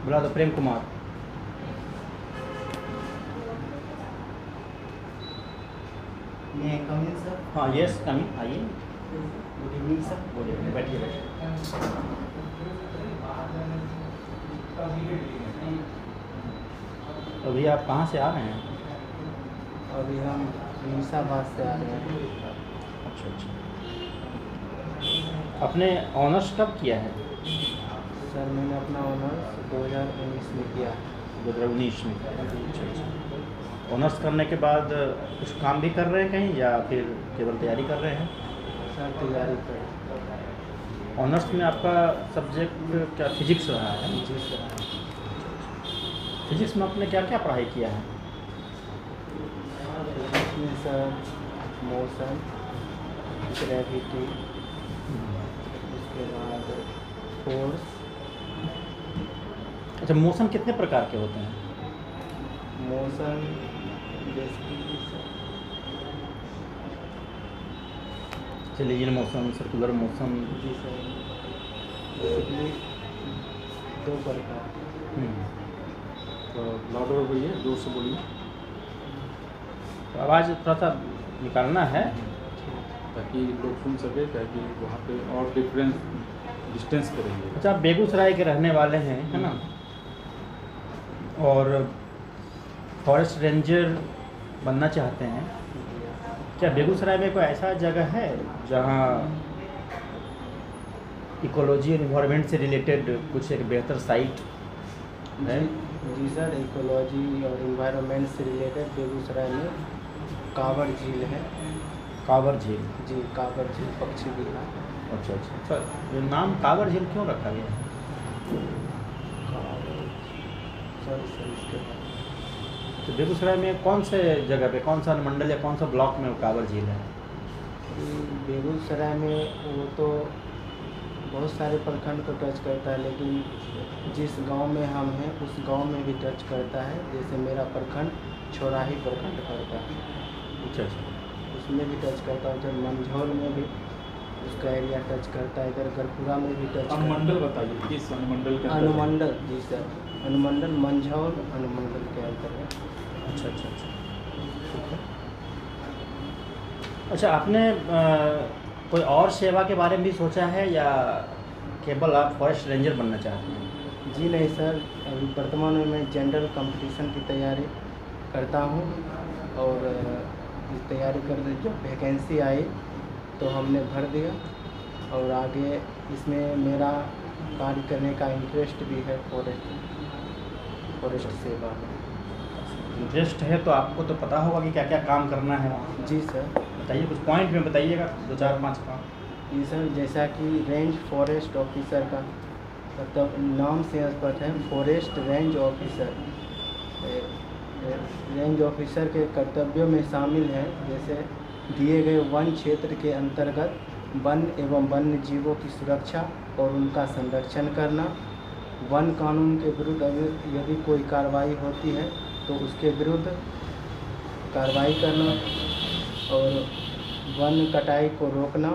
बुला दो प्रेम कुमार। मैं कमिंग सर। हाँ यस कमिंग, आइए। Good evening sir. Good evening, बैठिए बैठिए। अभी आप कहाँ से आ रहे हैं? अभी हम मुसाबाद से आ रहे हैं। अच्छा अच्छा। अपने ऑनर्स कब किया है? सर मैंने अपना ऑनर्स 2019 में किया है। 2019 में। अच्छा अच्छा। ऑनर्स करने के बाद कुछ काम भी कर रहे हैं कहीं, या फिर केवल तैयारी कर रहे हैं? सर तैयारी कर। ऑनर्स में आपका सब्जेक्ट क्या फिजिक्स रहा है? जी सर। फिजिक्स में आपने क्या क्या पढ़ाई किया है? इसमें सर मोशन, ग्रेविटी, उसके बाद फोर्स। अच्छा, मोशन कितने प्रकार के होते हैं? मोशन बेसिकली चलिए, लीनियर मोशन, सर्कुलर मोशन। जी सर बेसिकली 2 प्रकार। तो लाउडर बोलिए, जोर से बोलिए, तो आवाज़ थोड़ा सा निकालना है। ताकि लोग सुन सके, ताकि वहाँ पे और डिस्टेंस पे रहिए। अच्छा, आप बेगूसराय के रहने वाले हैं, है ना? और फॉरेस्ट रेंजर बनना चाहते हैं। क्या बेगूसराय में कोई ऐसा जगह है जहाँ इकोलॉजी और इन्वायरमेंट से रिलेटेड कुछ एक बेहतर साइट है? जी सर, इकोलॉजी और इन्वायरमेंट से रिलेटेड बेगूसराय में कांवड़ झील है। कांवर झील? जी, कांवड़ झील पक्षी विहार। अच्छा अच्छा अच्छा। ये नाम कांवर झील क्यों रखा गया है? सॉरी सर, इसके बाद तो बेगूसराय में कौन से जगह पे, कौन सा अनुमंडल या कौन सा ब्लॉक में वो कांवर झील है? बेगूसराय में वो तो बहुत सारे प्रखंड को टच करता है, लेकिन जिस गांव में हम हैं उस गांव में भी टच करता है। जैसे मेरा प्रखंड छोराही प्रखंड पड़ता है, अच्छा अच्छा। उसमें भी टच करता है। उधर मंझौल में भी उसका एरिया टच करता है। इधर गरपुरा में भी टच अनुमंडल बताइए, किस अनुमंडल के अंदर? अनुमंडल, जी सर, अनुमंडल मंझौल अनुमंडल के अंतर्गत। अच्छा अच्छा अच्छा, ठीक है। अच्छा, आपने कोई और सेवा के बारे में भी सोचा है, या केवल आप फॉरेस्ट रेंजर बनना चाहते हैं? जी नहीं सर, अभी वर्तमान में मैं जनरल कंपटीशन की तैयारी करता हूँ, और इस तैयारी करते जो वैकेंसी आई तो हमने भर दिया, और आगे इसमें मेरा कार्य करने का इंटरेस्ट भी है फॉरेस्ट सेवा में। इंटरेस्ट है तो आपको तो पता होगा कि क्या क्या काम करना है वहाँ। जी सर। बताइए, कुछ पॉइंट में बताइएगा, 2-4-5 काम। जी सर, जैसा कि रेंज फॉरेस्ट ऑफिसर का मतलब नाम से स्पष्ट है, forest range officer. Range officer के कर्तव्यों में शामिल है जैसे दिए गए वन क्षेत्र के अंतर्गत वन एवं वन्य जीवों की सुरक्षा और उनका संरक्षण करना, वन कानून के विरुद्ध यदि कोई कार्रवाई होती है तो उसके विरुद्ध कार्रवाई करना, और वन कटाई को रोकना,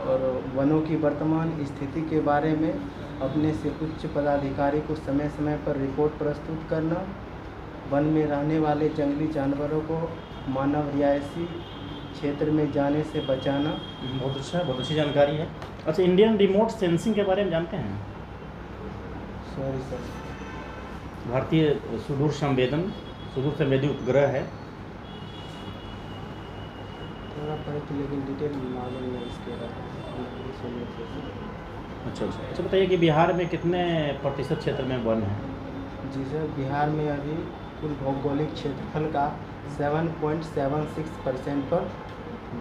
और वनों की वर्तमान स्थिति के बारे में अपने से उच्च पदाधिकारी को समय समय पर रिपोर्ट प्रस्तुत करना, वन में रहने वाले जंगली जानवरों को मानव रिहायशी क्षेत्र में जाने से बचाना। बहुत अच्छा, बहुत अच्छी जानकारी है। अच्छा, इंडियन रिमोट सेंसिंग के बारे में जानते हैं? सॉरी सर, भारतीय सुदूर संवेदी उपग्रह है। थोड़ा पढ़े थे लेकिन डिटेल मालूम नहीं इसके बारे में। अच्छा अच्छा अच्छा। बताइए कि बिहार में कितने प्रतिशत क्षेत्र में वन है? जी सर, बिहार में अभी कुल भौगोलिक क्षेत्रफल का 7.76% पर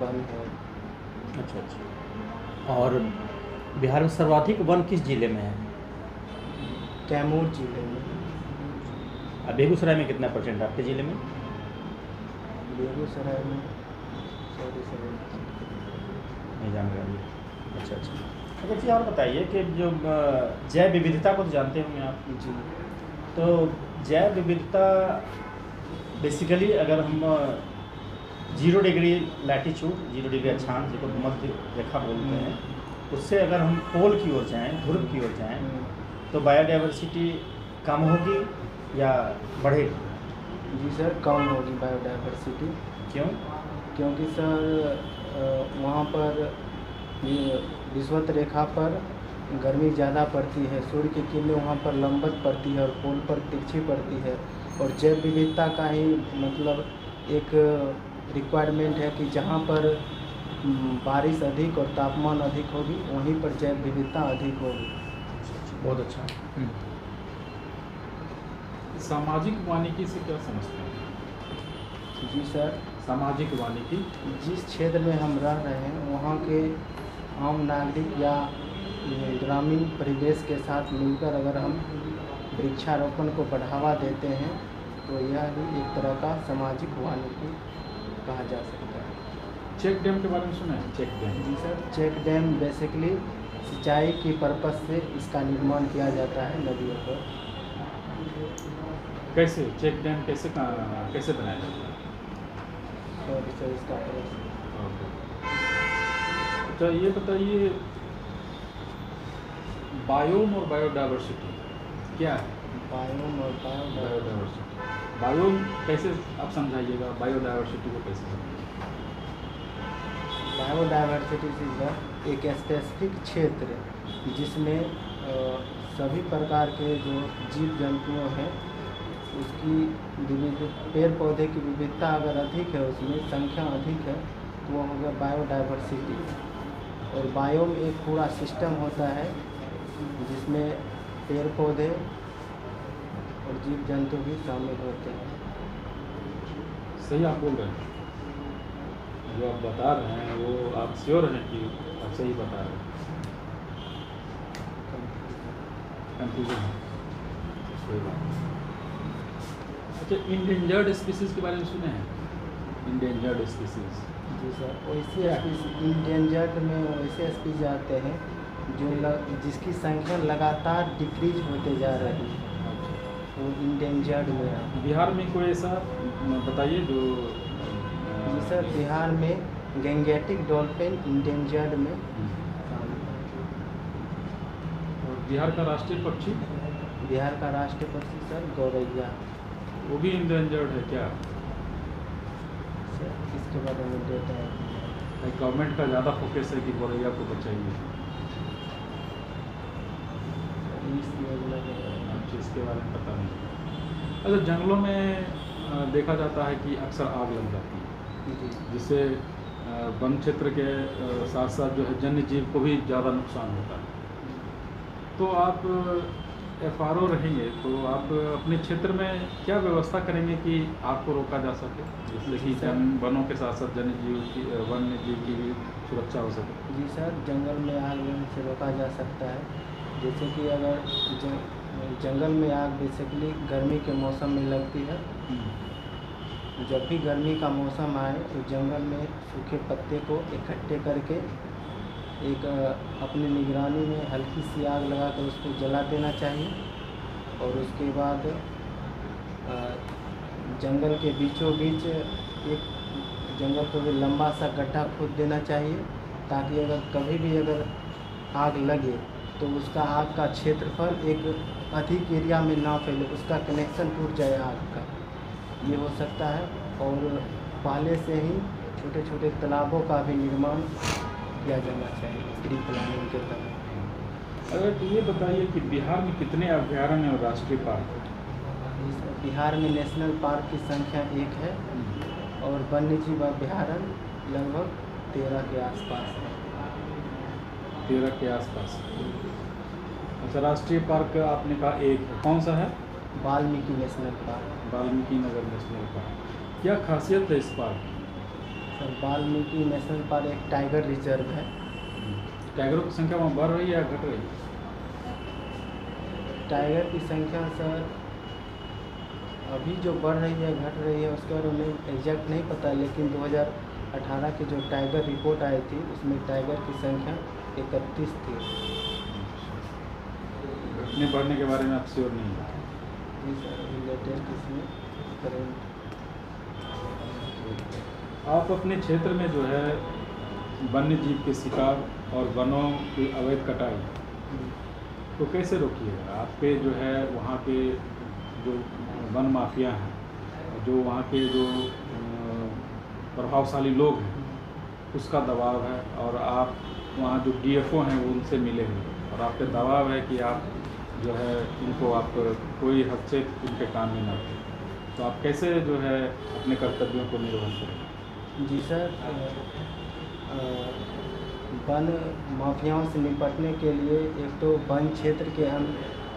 वन है। अच्छा अच्छा। और बिहार में सर्वाधिक वन किस जिले में है? कैमूर जिले में। और बेगूसराय में कितना परसेंट आपके ज़िले में? बेगूसराय में सॉरी सर नहीं जानकारी। अच्छा अच्छा। अच्छा जी, और बताइए कि जो जैव विविधता को तो जानते होंगे आप। जी। तो जैव विविधता बेसिकली अगर हम 0 डिग्री लैटीट्यूड, 0 डिग्री अक्षांश, जिसको मध्य रेखा बोलते हैं, उससे अगर हम पोल की ओर जाएँ, ध्रुव की ओर जाएँ, तो बायोडाइवर्सिटी कम होगी या बढ़ेगी? जी सर, कम होगी बायोडाइवर्सिटी। क्यों? क्योंकि सर वहाँ पर ये विषुवत रेखा पर गर्मी ज़्यादा पड़ती है, सूर्य की किरणें वहाँ पर लंबवत पड़ती है और पोल पर तिरछी पड़ती है। और जैव विविधता का ही मतलब एक रिक्वायरमेंट है कि जहाँ पर बारिश अधिक और तापमान अधिक होगी वहीं पर जैव विविधता अधिक होगी। बहुत अच्छा। सामाजिक वानिकी से क्या समझते हैं? जी सर, सामाजिक वानिकी जिस क्षेत्र में हम रह रहे हैं वहाँ के आम नागरिक या ग्रामीण परिवेश के साथ मिलकर अगर हम वृक्षारोपण को बढ़ावा देते हैं तो यह भी एक तरह का सामाजिक वानिकी कहा जा सकता है। चेक डैम के बारे में सुना है? चेक डैम जी सर, चेक डैम बेसिकली सिंचाई की पर्पस से इसका निर्माण किया जाता है नदियों पर। कैसे चेक डैम कैसे बनाया जाता है? और सर इसका तो ये बताइए, बायोम और बायोडाइवर्सिटी क्या है? बायोम और बायोडाइवर्सिटी, बायोम कैसे आप समझाइएगा, बायोडाइवर्सिटी को कैसे समझाइएगा? बायोडाइवर्सिटी से सर एक स्पेसिफिक क्षेत्र जिसमें सभी प्रकार के जो जीव जंतुओं हैं उसकी पेड़ पौधे की विविधता अगर अधिक है, उसमें संख्या अधिक है तो वो होगा बायोडाइवर्सिटी। और बायोम एक पूरा सिस्टम होता है जिसमें पेड़ पौधे और जीव जंतु भी शामिल होते हैं। सही आप बोल रहे हैं, जो आप बता रहे हैं वो आप श्योर हैं कि आप सही बता रहे हैं? कंफ्यूजन है, कोई बात नहीं। अच्छा, इंडेंजर्ड स्पीसीज के बारे में सुने हैं? Endangered species. जी सर, वैसे इंडेंजर्ड में वैसे स्पीसीज आते हैं जो जिसकी संख्या लगातार डिक्रीज होते जा रही है, वो इंडेंजर्ड में है। बिहार में कोई ऐसा बताइए जो जी सर, बिहार में गैंगेटिक डॉल्फिन इंडेंजर्ड में। और बिहार का राष्ट्रीय पक्षी? बिहार का राष्ट्रीय पक्षी सर गौरैया। वो भी इंडेंजर्ड है क्या? सर इसके बारे में डेटा है। गवर्नमेंट का ज़्यादा फोकस है कि गौरैया को बचाइए, मुझे इसके बारे में पता नहीं। अच्छा, जंगलों में देखा जाता है कि अक्सर आग लग जाती है, जिससे वन क्षेत्र के साथ साथ जो है जन्य जीव को भी ज़्यादा नुकसान होता है। तो आप FRO रहेंगे तो आप अपने क्षेत्र में क्या व्यवस्था करेंगे कि आग को रोका जा सके, जिससे कि वनों के साथ साथ वन्य जीव की भी सुरक्षा हो सके? जी सर, जंगल में आग लगने से रोका जा सकता है। जैसे कि अगर जंगल में आग बेसिकली गर्मी के मौसम में लगती है। जब भी गर्मी का मौसम आए तो जंगल में सूखे पत्ते को इकट्ठे करके एक अपनी निगरानी में हल्की सी आग लगाकर उसको जला देना चाहिए। और उसके बाद जंगल के बीचों बीच एक जंगल को भी लंबा सा गड्ढा खोद देना चाहिए, ताकि अगर कभी भी अगर आग लगे तो उसका आग का क्षेत्रफल एक अधिक एरिया में ना फैले, उसका कनेक्शन टूट जाए आग का, ये हो सकता है। और पहले से ही छोटे छोटे तालाबों का भी निर्माण किया जाना चाहिए प्री प्लानिंग के तहत। अगर ये बताइए कि बिहार में कितने अभ्यारण्य और राष्ट्रीय पार्क हैं? बिहार में नेशनल पार्क की संख्या 1 है और वन्यजीव अभ्यारण्य लगभग 13 के आसपास है। 13 के आसपास। अच्छा, राष्ट्रीय पार्क आपने कहा 1 है, कौन सा है? Valmiki national park. Valmiki Nagar national park. क्या खासियत है इस पार्क की? सर, वाल्मीकि नेशनल पार्क एक टाइगर रिजर्व है। टाइगरों की संख्या वहाँ बढ़ रही है या घट रही है? टाइगर की संख्या सर अभी जो बढ़ रही है घट रही है उसके बारे में एग्जैक्ट नहीं पता, लेकिन 2018 की जो टाइगर रिपोर्ट आई थी उसमें टाइगर की संख्या 31 थी। घटने बढ़ने के बारे में आप श्योर नहीं है? जी सर, रिलेटेड इसमें करेंट। आप अपने क्षेत्र में जो है वन्य जीव के शिकार और वनों की अवैध कटाई तो कैसे रोकिएगा? आप पे जो है वहाँ पे जो वन माफिया हैं, जो वहाँ के जो प्रभावशाली लोग हैं, उसका दबाव है, और आप वहाँ जो डीएफओ हैं वो उनसे मिले हुए हैं, और आप पे दबाव है कि आप जो है इनको आप कोई हस्तक्षेप उनके काम में ना करें, तो आप कैसे जो है अपने कर्तव्यों को निर्वहन करें? जी सर, वन माफियाओं से निपटने के लिए एक तो वन क्षेत्र के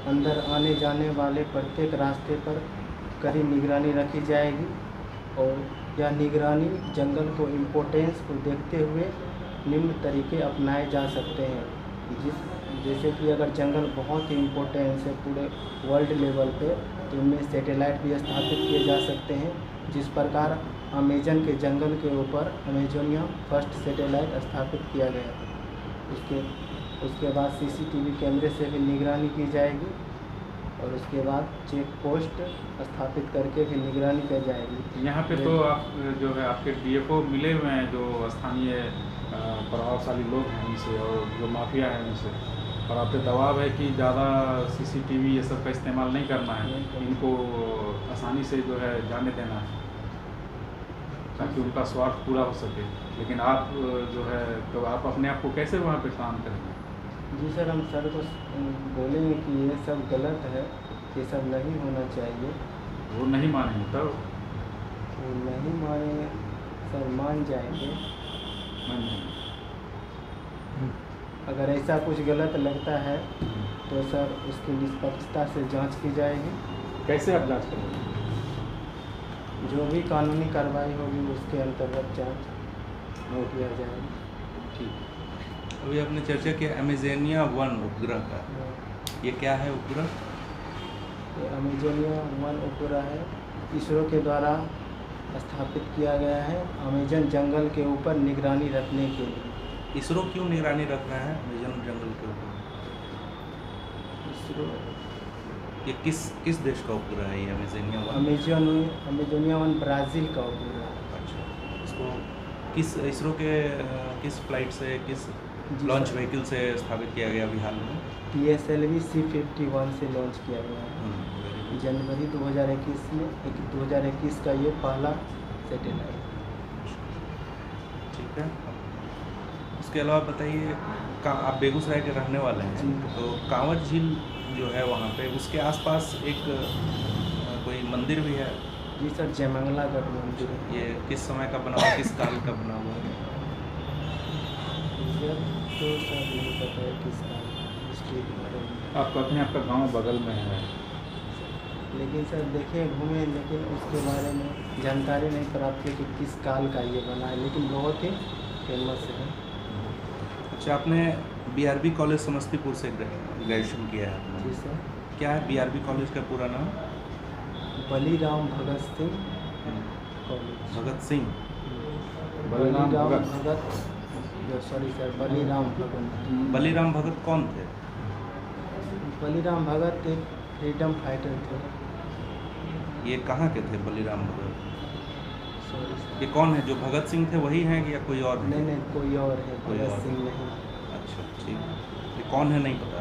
अंदर आने जाने वाले प्रत्येक रास्ते पर कड़ी निगरानी रखी जाएगी, और यह निगरानी जंगल को इम्पोर्टेंस को देखते हुए निम्न तरीके अपनाए जा सकते हैं। जैसे कि अगर जंगल बहुत ही इम्पोर्टेंस है पूरे वर्ल्ड लेवल पे, तो इनमें सैटेलाइट भी स्थापित किए जा सकते हैं। जिस प्रकार अमेजन के जंगल के ऊपर अमेजोनिया फर्स्ट सैटेलाइट स्थापित किया गया। उसके बाद सीसीटीवी कैमरे से भी निगरानी की जाएगी, और उसके बाद चेक पोस्ट स्थापित करके भी निगरानी की जाएगी। यहाँ पे तो आप जो है आपके डीएफओ मिले हुए हैं जो स्थानीय प्रभावशाली लोग हैं उनसे, और जो माफिया है उनसे, और आप पे दबाव है कि ज़्यादा सीसीटीवी ये सब का इस्तेमाल नहीं करना है, इनको आसानी से जो है जाने देना है ताकि उनका स्वार्थ पूरा हो सके। लेकिन आप जो है तो आप अपने आप को कैसे वहाँ पे काम करेंगे? जी सर, हम सर को बोलेंगे कि ये सब गलत है, ये सब नहीं होना चाहिए। वो नहीं मानेंगे तब? वो नहीं मानेंगे सर, मान जाएंगे। अगर ऐसा कुछ गलत लगता है तो सर उसकी निष्पक्षता से जांच की जाएगी। कैसे आप जांच करेंगे? जो भी कानूनी कार्रवाई होगी उसके अंतर्गत जांच हो किया जाएगा। ठीक। अभी आपने चर्चा किया अमेजोनिया 1 उपग्रह का, ये क्या है उपग्रह? ये अमेजोनिया 1 उपग्रह है, इसरो के द्वारा स्थापित किया गया है अमेजन जंगल के ऊपर निगरानी रखने के लिए। इसरो क्यों निगरानी रख रहा है अमेजन जंगल के ऊपर? इसरो ये किस देश का उपग्रह है ये अमेजोनिया 1? अमेजोनिया 1 ब्राज़ील का उपग्रह है। अच्छा, इसको किस इसरो के किस फ्लाइट से, किस लॉन्च व्हीकल से स्थापित किया गया अभी हाल में? PSLV C-51 से लॉन्च किया गया है जनवरी 2021 में। 2021 का ये पहला सैटेलाइट। ठीक है, उसके अलावा बताइए, आप बेगूसराय के रहने वाले हैं, तो कांवड़ झील जो है वहाँ पे उसके आसपास एक कोई मंदिर भी है? जी सर, जयमंगला गढ़ मंदिर है। ये किस समय का बना हुआ, किस काल का बना हुआ है? तो सर नहीं पता है किस काल हिस्ट्री के बारे में। आप कहते हैं आपका गांव बगल में है, लेकिन सर देखे घूमे, लेकिन उसके बारे में जानकारी नहीं प्राप्त की कि किस काल का ये बना है, लेकिन बहुत ही फेमस है। अच्छा, आपने BRB कॉलेज समस्तीपुर से ग्रेजुएशन किया है आपने? जी सर। क्या है BRB कॉलेज का पूरा नाम? बलीराम भगत सिंह कॉलेज। भगत सिंह? बलीराम भगत, सॉरी सर, बलीराम भगत। बलीराम भगत कौन थे? बलीराम भगत एक फ्रीडम फाइटर थे। ये कहाँ के थे बलीराम भगत? Sorry sir. ये कौन है, जो भगत सिंह थे वही हैं या कोई और है? नहीं, कोई और है, कोई और। भगत सिंह नहीं। अच्छा, ठीक। ये कौन है नहीं पता?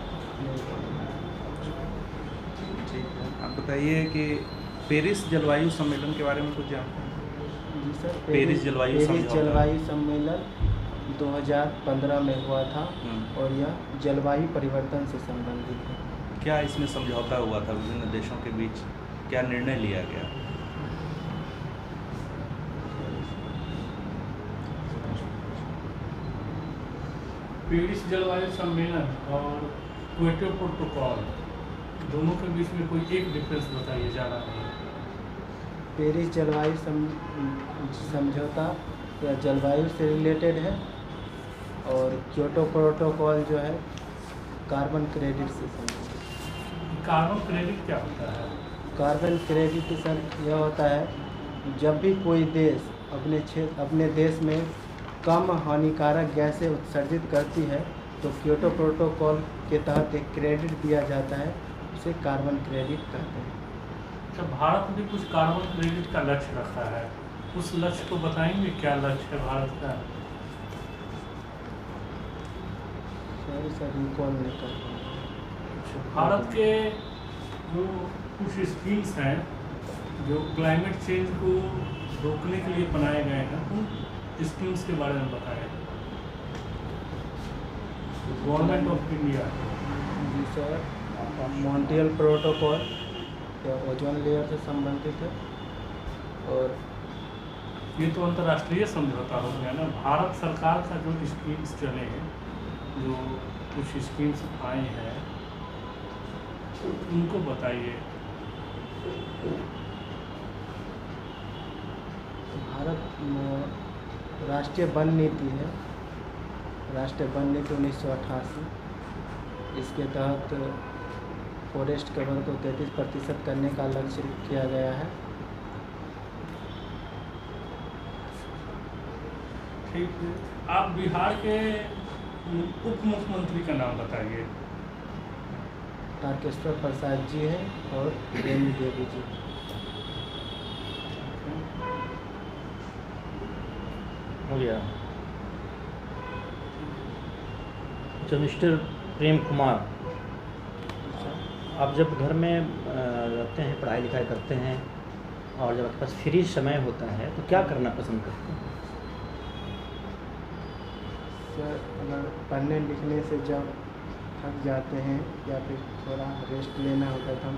ठीक है, आप बताइए कि पेरिस जलवायु सम्मेलन के बारे में कुछ जानते हैं? जी सर, पेरिस जलवायु सम्मेलन 2015 में हुआ था, और यह जलवायु परिवर्तन से संबंधित है। क्या इसमें समझौता हुआ था विभिन्न देशों के बीच? क्या निर्णय लिया गया? पेरिस जलवायु सम्मेलन और क्योटो प्रोटोकॉल दोनों के बीच में कोई एक डिफरेंस बताइए, ज़्यादा नहीं। पेरिस जलवायु समझौता या जलवायु से रिलेटेड है, और क्योटो प्रोटोकॉल जो है कार्बन क्रेडिट से संबंधित। कार्बन क्रेडिट क्या होता है? कार्बन क्रेडिट सर यह होता है, जब भी कोई देश अपने देश में कम हानिकारक गैसें उत्सर्जित करती है, तो क्योटो प्रोटोकॉल के तहत एक क्रेडिट दिया जाता है, उसे कार्बन क्रेडिट कहते हैं। तो भारत भी कुछ कार्बन क्रेडिट का लक्ष्य रखता है, उस लक्ष्य को बताएंगे, क्या लक्ष्य है भारत का? सॉरी सर, रिकॉल नहीं कर पाऊँगा। अच्छा, भारत के जो कुछ स्कीम्स हैं जो क्लाइमेट चेंज को रोकने के लिए बनाए गए हैं, उन स्कीम्स के बारे में बताएं। Government of India. जी sir, Montreal protocol ozone layer से संबंधित है, और ये तो अंतर्राष्ट्रीय समझौता हो गया ना। भारत सरकार का जो स्कीम्स चले हैं, जो कुछ स्कीम्स आए हैं, उनको बताइए। भारत में राष्ट्रीय वन नीति है, राष्ट्रीय वन नीति 1988। इसके तहत फॉरेस्ट कवर को 33% करने का लक्ष्य किया गया है। ठीक है, आप बिहार के उप मुख्यमंत्री का नाम बताइए। तारकेश्वर प्रसाद जी हैं और रेणु देवी जी। हो गया। अच्छा मिस्टर प्रेम कुमार, आप जब घर में रहते हैं, पढ़ाई लिखाई करते हैं, और जब आपके पास फ्री समय होता है तो क्या करना पसंद करते हैं? सर, अगर पढ़ने लिखने से जब थक जाते हैं या फिर थोड़ा रेस्ट लेना होता है तो हम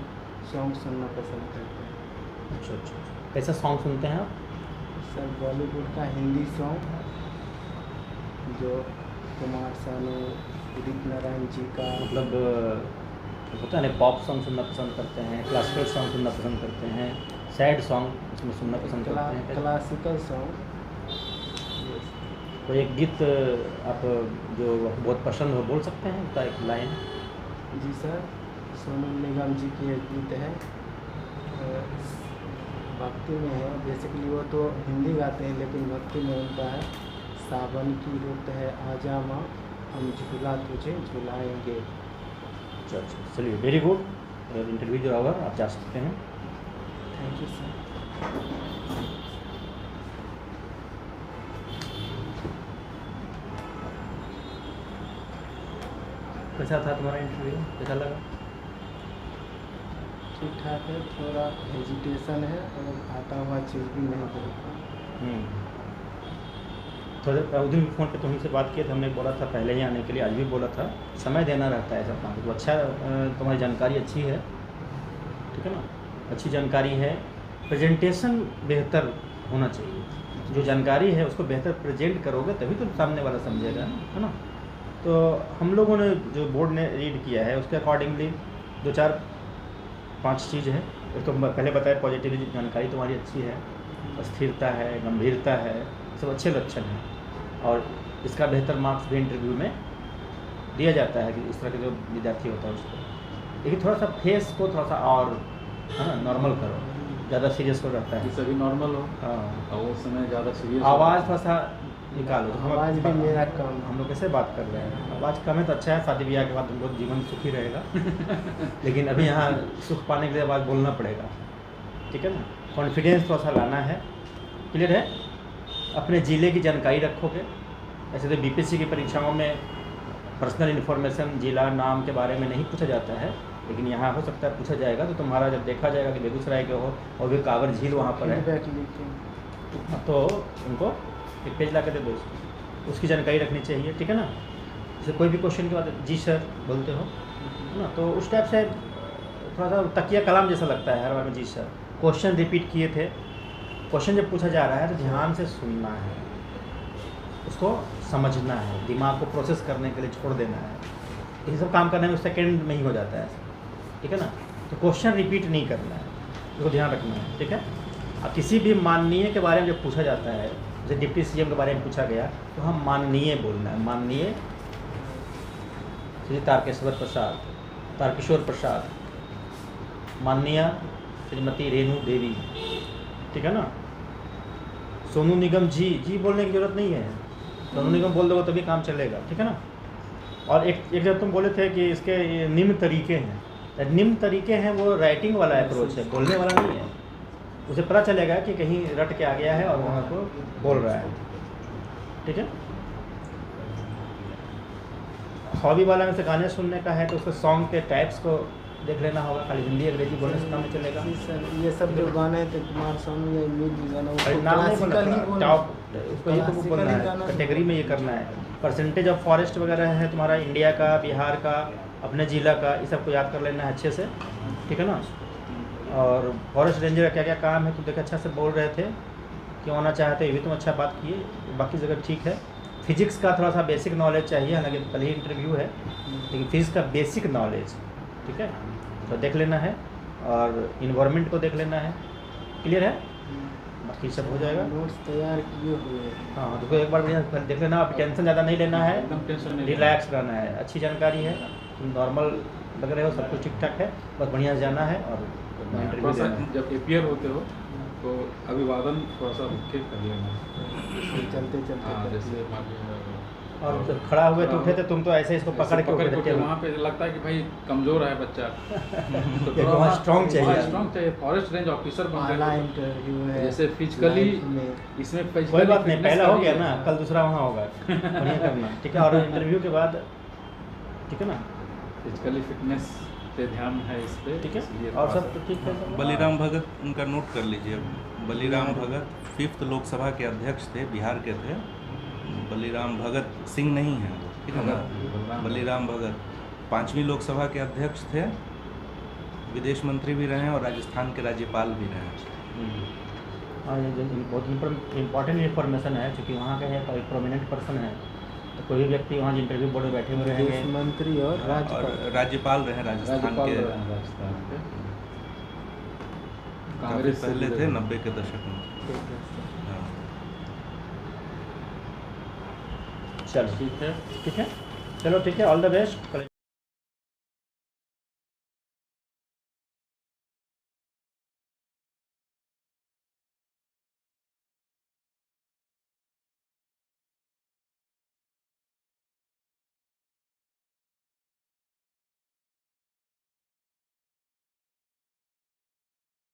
सॉन्ग सुनना पसंद करते हैं। अच्छा अच्छा, कैसा सॉन्ग सुनते हैं आप? सर, बॉलीवुड का हिंदी सॉन्ग, जो कुमार सानू, उदित नारायण जी का, मतलब होता है ना, पॉप सॉन्ग सुनना पसंद करते हैं, क्लासिकल सॉन्ग सुनना पसंद करते हैं, सैड सॉन्ग उसमें सुनना पसंद करते हैं? Classical song. तो एक गीत आप जो बहुत पसंद हो बोल सकते हैं, उसका एक लाइन? जी सर, सोनू निगम जी की एक गीत है, भक्ति में है। बेसिकली वो तो हिंदी गाते हैं, लेकिन भक्ति में उनका है, सावन की रुत है आजा माँ, हम झूला तुझे झुलाएंगे। अच्छा अच्छा, चलिए, वेरी गुड। इंटरव्यू जो होगा आप जा सकते हैं। Thank you sir. कैसा था तुम्हारा इंटरव्यू, कैसा लगा? ठीक ठाक है, थोड़ा हेजिटेशन है और आता हुआ चीज़ भी नहीं बोल पा। थोड़े उस दिन फ़ोन पे तुमसे बात किए थे, हमने बोला था पहले ही आने के लिए, आज भी बोला था, समय देना रहता है सब काम को। तो अच्छा, तुम्हारी जानकारी अच्छी है, ठीक है ना, अच्छी जानकारी है। प्रेजेंटेशन बेहतर होना चाहिए, जो जानकारी है उसको बेहतर प्रेजेंट करोगे तभी तो सामने वाला समझेगा, है ना। तो हम लोगों ने जो बोर्ड ने रीड किया है उसके अकॉर्डिंगली 2-4-5 चीज़ है। एक तो पहले बताया पॉजिटिव जानकारी तुम्हारी अच्छी है, स्थिरता है, गंभीरता है, सब अच्छे लक्षण हैं, और इसका बेहतर मार्क्स भी इंटरव्यू में दिया जाता है कि इस तरह के जो विद्यार्थी होता है उसको। लेकिन थोड़ा सा फेस को थोड़ा सा और, है ना, नॉर्मल करो, ज़्यादा सीरियस हो रहता है। सभी नॉर्मल हो, हाँ, और उस समय ज़्यादा सीरियस आवाज़ थोड़ा सा निकालो। तो आवाज़ भी मेरा कम। हम लोग कैसे बात कर रहे हैं, आवाज़ कम है तो अच्छा है, शादी ब्याह के बाद तुम लोग जीवन सुखी रहेगा। लेकिन अभी यहाँ सुख पाने के लिए आवाज़ बोलना पड़ेगा, ठीक है ना। कॉन्फिडेंस थोड़ा सा लाना है, क्लियर है। अपने ज़िले की जानकारी रखोगे। ऐसे तो बीपीएससी की परीक्षाओं में पर्सनल इन्फॉर्मेशन, जिला नाम के बारे में नहीं पूछा जाता है, लेकिन यहाँ हो सकता है पूछा जाएगा। तो तुम्हारा जब देखा जाएगा कि बेगूसराय के हो और भी कांवर झील वहाँ पर है, तो उनको एक पेज ला कर दे दो, उसकी जानकारी रखनी चाहिए, ठीक है ना। जैसे कोई भी क्वेश्चन के बाद जी सर बोलते हो, है ना, तो उस टाइप से थोड़ा सा तकिया कलाम जैसा लगता है हर बार में जी सर। क्वेश्चन रिपीट किए थे, क्वेश्चन जब पूछा जा रहा है तो ध्यान से सुनना है, उसको समझना है, दिमाग को प्रोसेस करने के लिए छोड़ देना है। ये सब काम करने में सेकेंड में ही हो जाता है, ठीक है ना। तो क्वेश्चन रिपीट नहीं करना है, इसको ध्यान रखना है, ठीक है। अब किसी भी माननीय के बारे में जब पूछा जाता है, जैसे डिप्टी सीएम के बारे में पूछा गया, तो हम माननीय बोलना है। माननीय श्री तारकेश्वर प्रसाद, माननीय श्रीमती रेणु देवी, ठीक है ना। सोनू निगम जी बोलने की ज़रूरत नहीं है, सोनू निगम बोल दोगे तभी काम चलेगा, ठीक है ना। और एक जब तुम बोले थे कि इसके निम्न तरीके हैं, निम्न तरीके हैं वो राइटिंग वाला अप्रोच है, बोलने वाला नहीं है। उसे पता चलेगा कि कहीं रट के आ गया है और वहाँ को बोल रहा है, ठीक है। हॉबी वाला में से गाने सुनने का है तो उसके सॉन्ग के टाइप्स को देख लेना होगा, खाली हिंदी अंग्रेजी बोलने से काम नहीं चलेगा। जी सर, ये सब जो गाने थे कुमार सानू या म्यूजिक गाना, अरे वो नाम नहीं बोलना, क्लासिकल ही बोलना, टॉप उसको ये तो क्लासिकल बोलना ही है, गाना कैटेगरी में ये करना है। परसेंटेज ऑफ फॉरेस्ट वगैरह है तुम्हारा इंडिया का, बिहार का, अपने ज़िला का, ये सबको याद कर लेना है अच्छे से, ठीक है ना। और फॉरेस्ट रेंजर का क्या क्या काम है तुम देखो अच्छा से बोल रहे थे, क्यों आना चाहते ये भी तुम अच्छा बात किए, बाकी जगह ठीक है। फिजिक्स का थोड़ा सा बेसिक नॉलेज चाहिए, हालांकि कल ही इंटरव्यू है, लेकिन फिजिक्स का बेसिक नॉलेज ठीक है तो देख लेना है, और इन्वायरमेंट को देख लेना है, क्लियर है, बाकी सब हो जाएगा। नोट्स तैयार किए हुए हैं। हाँ देखो एक बार बढ़िया देख लेना, आप टेंशन ज़्यादा नहीं लेना है, एकदम टेंशन नहीं रिलैक्स रहना है, अच्छी जानकारी है, तुम नॉर्मल लग रहे हो, सब कुछ ठीक ठाक है, बस बढ़िया से जाना है और इंटरव्यू थोड़ा सा देना है। जब अपियर होते हो तो अभिवादन थोड़ा सा रुक के कर लेना। चलते चलते हाँ, करते जैसे मान लो, और जब खड़ा हुए तो उठे थे तुम तो ऐसे इसको पकड़ के उठे थे, वहाँ पे लगता है कि भाई कमजोर है बच्चा तो एक वहाँ strong चाहिए। स्ट्रॉन्ग चाहिए, फॉरेस्ट रेंज ऑफिसर बन पहला गए इंटरव्यू है जैसे फिजिकली लाइफ में। इसमें कोई बात नहीं, पहला हो गया ना, कल दूसरा वहाँ होगा, बढ़िया करना ठीक है। और इंटरव्यू के बाद ठीक है ना, फिजिकली फिटनेस पे ध्यान है इस पे, ठीक है, इसलिए और थोड़ा सब तो ठीक है। बलिराम भगत उनका नोट कर लीजिए। बलिराम भगत 5th लोकसभा के अध्यक्ष थे, बिहार के थे। बलिराम भगत सिंह नहीं है, ठीक है ना, बलिराम भगत 5वीं लोकसभा के अध्यक्ष थे, विदेश मंत्री भी रहे और राजस्थान के राज्यपाल भी रहे। हाँ ये बहुत इम्पोर्टेंट इन्फॉर्मेशन है, क्योंकि वहाँ का एक प्रोमिनेंट पर्सन है, तो कोई भी व्यक्ति वहाँ इंटरव्यू बोर्ड में बैठे हुए देश रहेंगे। मंत्री और राज्यपाल। और राज्यपाल रहे राजस्थान राज्यपाल के, रहे राजस्थान के, काफी कांग्रेस से पहले जुड़े थे, हुए। 90 के दशक में। हाँ। चलो ठीक है। ठीक है, चलो ठीक है, ऑल द बेस्ट।